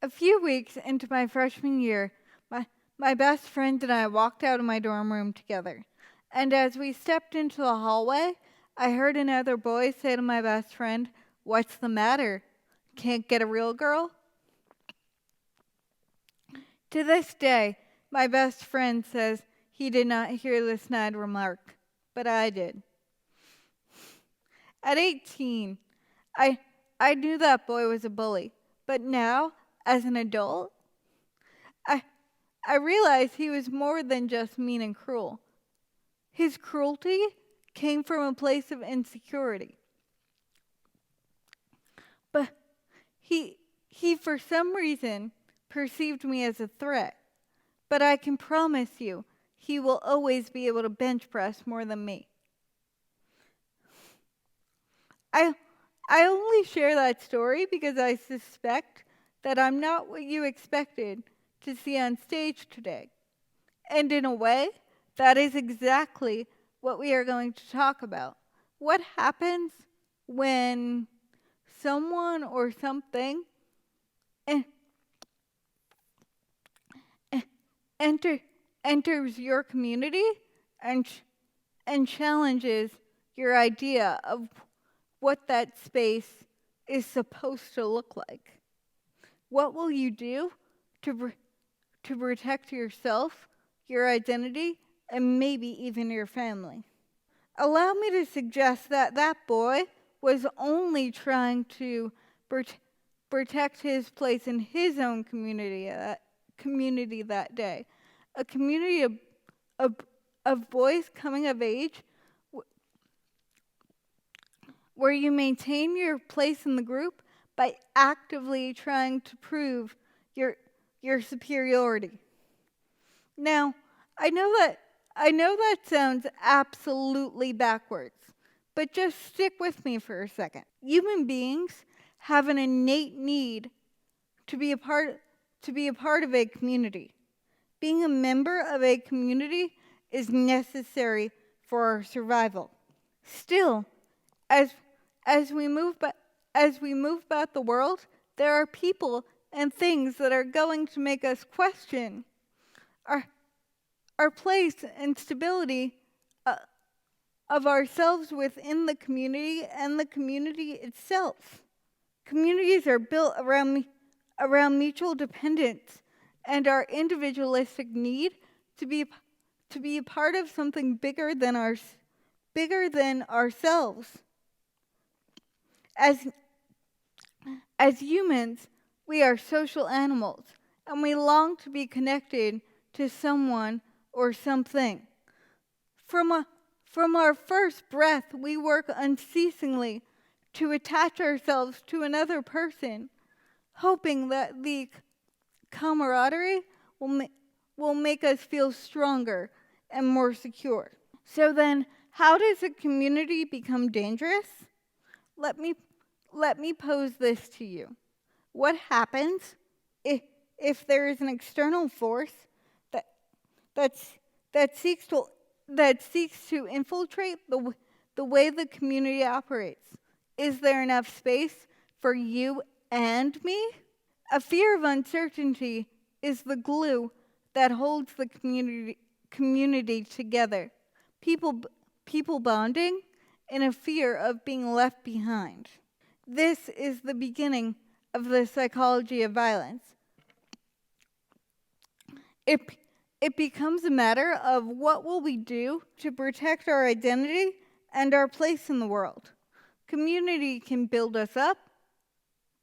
A few weeks into my freshman year, my best friend and I walked out of my dorm room together. And as we stepped into the hallway, I heard another boy say to my best friend, "What's the matter? Can't get a real girl?" To this day, my best friend says he did not hear the snide remark, but I did. At 18, I, I knew that boy was a bully, but now, as an adult, I, I realized he was more than just mean and cruel. His cruelty came from a place of insecurity. But he for some reason perceived me as a threat. But I can promise you, he will always be able to bench press more than me. I I only share that story because I suspect that I'm not what you expected to see on stage today. And in a way, that is exactly what we are going to talk about. What happens when someone or something en- en- enter, enters your community and, and challenges your idea of what that space is supposed to look like? What will you do to protect yourself, your identity, and maybe even your family? Allow me to suggest that that boy was only trying to protect his place in his own community that day. A community of, of boys coming of age where you maintain your place in the group by actively trying to prove your superiority. Now, I know that sounds absolutely backwards, but just stick with me for a second. Human beings have an innate need to be a part of a community. Being a member of a community is necessary for our survival. Still, as as we move about the world, there are people and things that are going to make us question our our place and stability uh, of ourselves within the community and the community itself. Communities are built around mutual dependence and our individualistic need to be a part of something bigger than ourselves. As as humans, we are social animals, and we long to be connected to someone or something. From from our first breath, we work unceasingly to attach ourselves to another person, hoping that the camaraderie will make us feel stronger and more secure. So then, how does a community become dangerous? Let me pose this to you. What happens if there is an external force that that's, that seeks to infiltrate the way the community operates? Is there enough space for you and me? A fear of uncertainty is the glue that holds the community together. People bonding in a fear of being left behind. This is the beginning of the psychology of violence. It becomes a matter of what will we do to protect our identity and our place in the world. Community can build us up,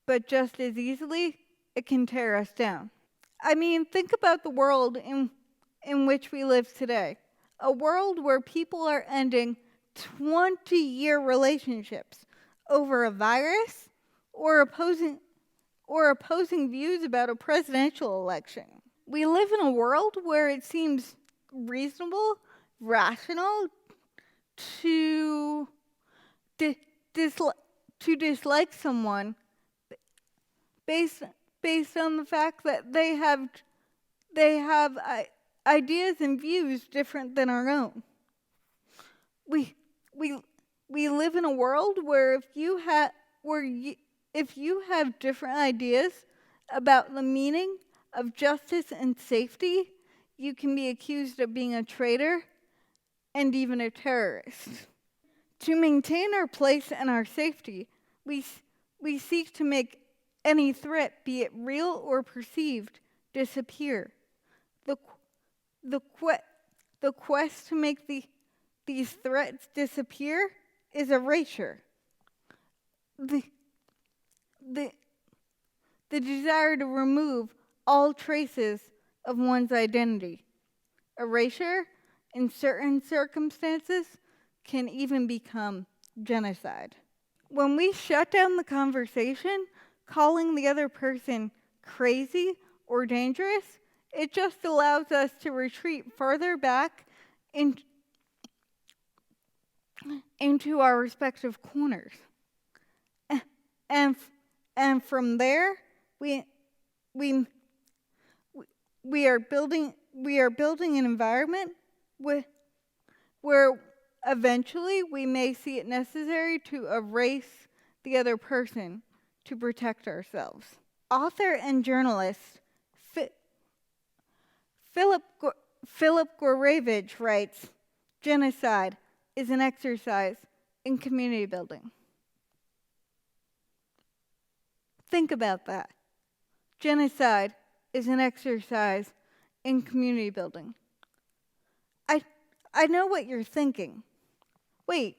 but just as easily, it can tear us down. I mean, think about the world in which we live today. A world where people are ending 20-year relationships over a virus or opposing views about a presidential election. We live in a world where it seems reasonable, rational to dislike someone based on the fact that they have ideas and views different than our own. We live in a world where if you have different ideas about the meaning of justice and safety, you can be accused of being a traitor and even a terrorist. To maintain our place and our safety, we seek to make any threat, be it real or perceived, disappear. The, the, the quest to make these threats disappear is erasure. The, the, the desire to remove all traces of one's identity. Erasure, in certain circumstances, can even become genocide. When we shut down the conversation, calling the other person crazy or dangerous, it just allows us to retreat further back into our respective corners. And from there, we are building an environment where eventually we may see it necessary to erase the other person to protect ourselves. Author and journalist Philip Corrosive writes, "Genocide is an exercise in community building." Think about that. Genocide is an exercise in community building. I know what you're thinking. Wait,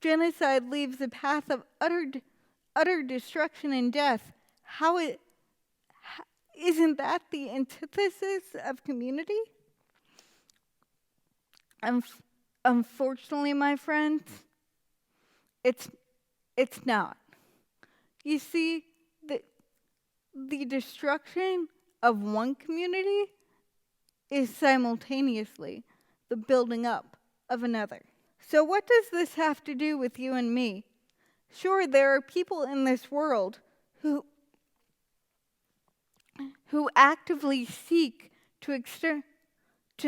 genocide leaves a path of utter destruction and death. Isn't that the antithesis of community? Unfortunately, my friends, it's not. You see, the destruction of one community is simultaneously the building up of another. So what does this have to do with you and me? Sure, there are people in this world who actively seek to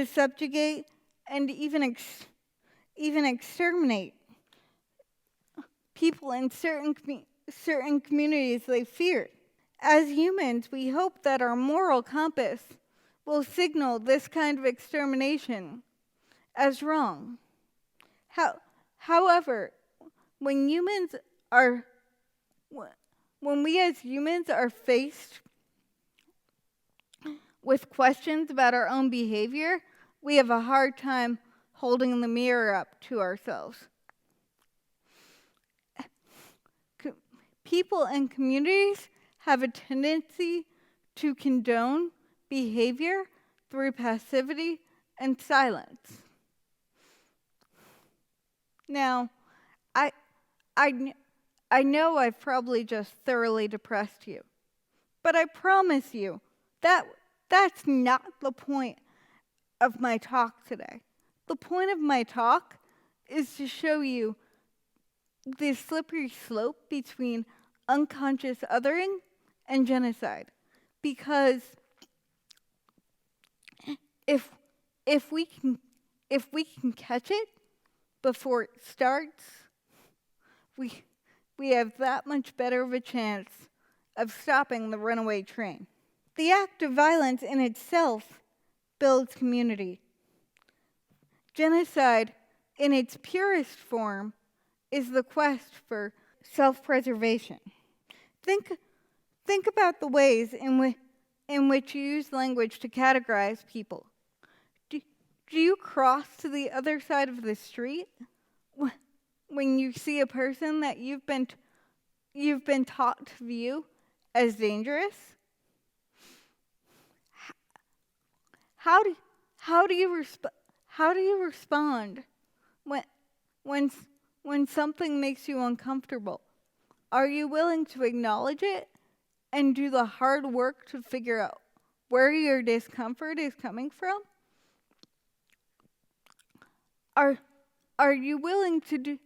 subjugate and even exterminate people in certain communities they fear. As humans, we hope that our moral compass will signal this kind of extermination as wrong. However, when we as humans are faced with questions about our own behavior, we have a hard time holding the mirror up to ourselves. People and communities have a tendency to condone behavior through passivity and silence. Now, I know I've probably just thoroughly depressed you, but I promise you that that's not the point of my talk today. The point of my talk is to show you the slippery slope between unconscious othering and genocide. Because if we can catch it before it starts, we have that much better of a chance of stopping the runaway train. The act of violence in itself builds community. Genocide, in its purest form, is the quest for self-preservation. Think about the ways in which you use language to categorize people. Do you cross to the other side of the street when you see a person that you've been taught to view as dangerous? How do you respond when something makes you uncomfortable? Are you willing to acknowledge it and do the hard work to figure out where your discomfort is coming from? Are you willing to do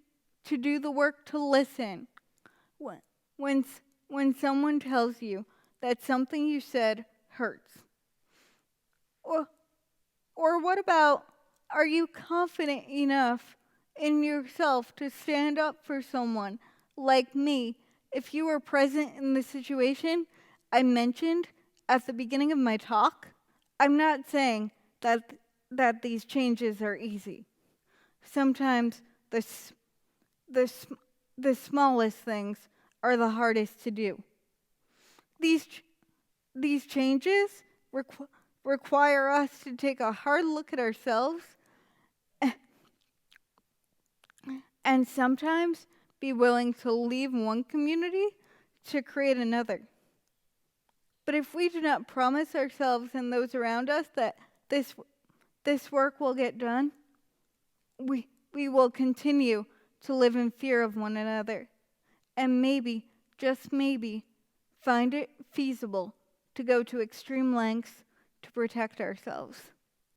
the work to listen when someone tells you that something you said hurts? Or what about, are you confident enough in yourself to stand up for someone like me if you were present in the situation I mentioned at the beginning of my talk, I'm not saying that these changes are easy. Sometimes the, the smallest things are the hardest to do. These, these changes require us to take a hard look at ourselves and sometimes be willing to leave one community to create another. But if we do not promise ourselves and those around us that this work will get done, we will continue to live in fear of one another, and maybe, just maybe, find it feasible to go to extreme lengths to protect ourselves.